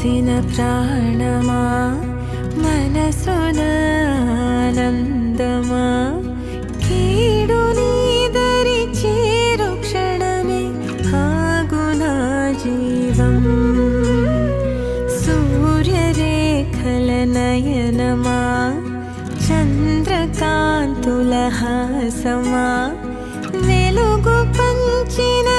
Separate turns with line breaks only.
పోసిన ప్రాణమా మనసున ఆనందమా కీడు నీదరి చేరు క్షణమే ఆగునా జీవం సూర్యరేఖల నయనమా చంద్రకాంతుల హాసమా వెలుగు పంచిన